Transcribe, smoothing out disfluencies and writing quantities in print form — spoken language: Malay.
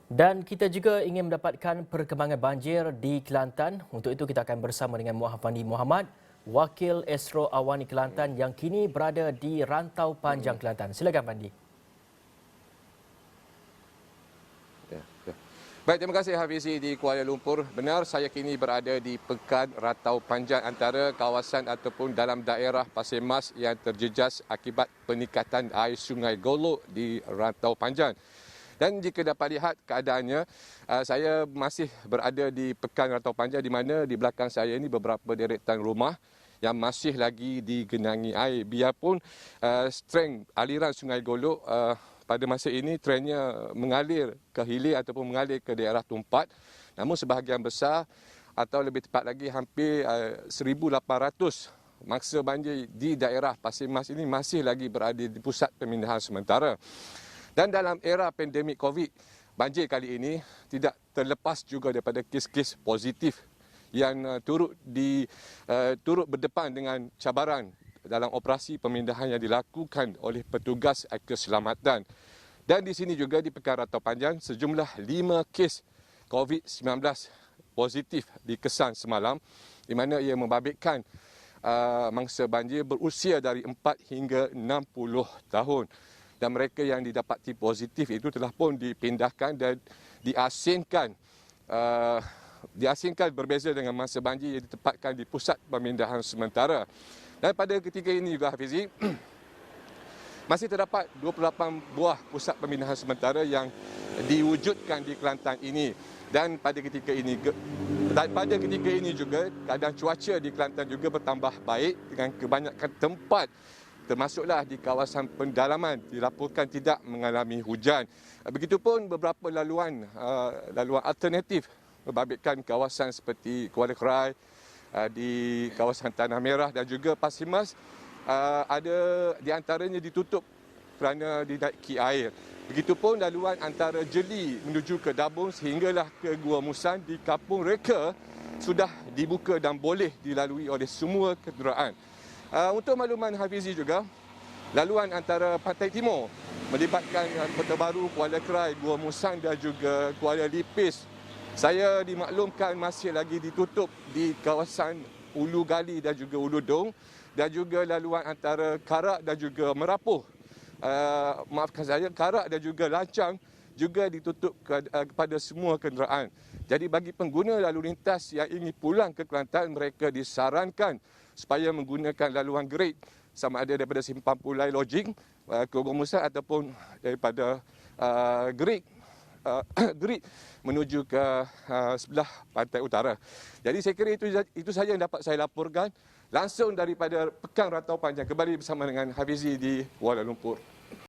Dan kita juga ingin mendapatkan perkembangan banjir di Kelantan. Untuk itu kita akan bersama dengan Muhammad Muhammad, Wakil Esro Awani Kelantan yang kini berada di Rantau Panjang Kelantan. Silakan Pandi. Ya. Baik, terima kasih Hafizi di Kuala Lumpur. Benar, saya kini berada di Pekan Rantau Panjang antara kawasan ataupun dalam daerah Pasir Mas yang terjejas akibat peningkatan air Sungai Golok di Rantau Panjang. Dan jika dapat lihat keadaannya, saya masih berada di Pekan Rantau Panjang di mana di belakang saya ini beberapa deretan rumah yang masih lagi digenangi air. Biarpun strength aliran Sungai Golok pada masa ini trendnya mengalir ke hilir ataupun mengalir ke daerah Tumpat. Namun sebahagian besar atau lebih tepat lagi hampir 1,800 mangsa banjir di daerah Pasir Mas ini masih lagi berada di pusat pemindahan sementara. Dan dalam era pandemik COVID, banjir kali ini tidak terlepas juga daripada kes-kes positif yang turut berdepan dengan cabaran dalam operasi pemindahan yang dilakukan oleh petugas keselamatan. Dan di sini juga di Pekan Rantau Panjang, sejumlah 5 kes COVID-19 positif dikesan semalam di mana ia membabitkan mangsa banjir berusia dari 4 hingga 60 tahun. Dan mereka yang didapati positif itu telah pun dipindahkan dan diasingkan berbeza dengan mangsa banjir yang ditempatkan di pusat pemindahan sementara. Dan pada ketika ini juga Hafizi, masih terdapat 28 buah pusat pemindahan sementara yang diwujudkan di Kelantan ini. Dan pada ketika ini juga keadaan cuaca di Kelantan juga bertambah baik dengan kebanyakan tempat termasuklah di kawasan pendalaman dilaporkan tidak mengalami hujan. Begitupun beberapa laluan alternatif membabitkan kawasan seperti Kuala Krai, di kawasan Tanah Merah dan juga Pasir Mas, ada di antaranya ditutup kerana dinaiki air. Begitupun laluan antara Jeli menuju ke Dabung sehinggalah ke Gua Musang di Kampung Reka sudah dibuka dan boleh dilalui oleh semua kenderaan. Untuk makluman Hafizi juga, laluan antara Pantai Timur melibatkan Kota Baru, Kuala Krai, Gua Musang dan juga Kuala Lipis, saya dimaklumkan masih lagi ditutup di kawasan Ulu Gali dan juga Ulu Dong, dan juga laluan antara Karak dan juga Merapuh, Karak dan juga Lancang juga ditutup kepada semua kenderaan. Jadi bagi pengguna lalu lintas yang ingin pulang ke Kelantan, mereka disarankan supaya menggunakan laluan Gerik, sama ada daripada Simpang Pulai Lodging ke Gua Musang ataupun daripada Gerik menuju ke sebelah pantai utara. Jadi saya kira itu saja yang dapat saya laporkan langsung daripada Pekan Rantau Panjang. Kembali bersama dengan Hafizi di Kuala Lumpur.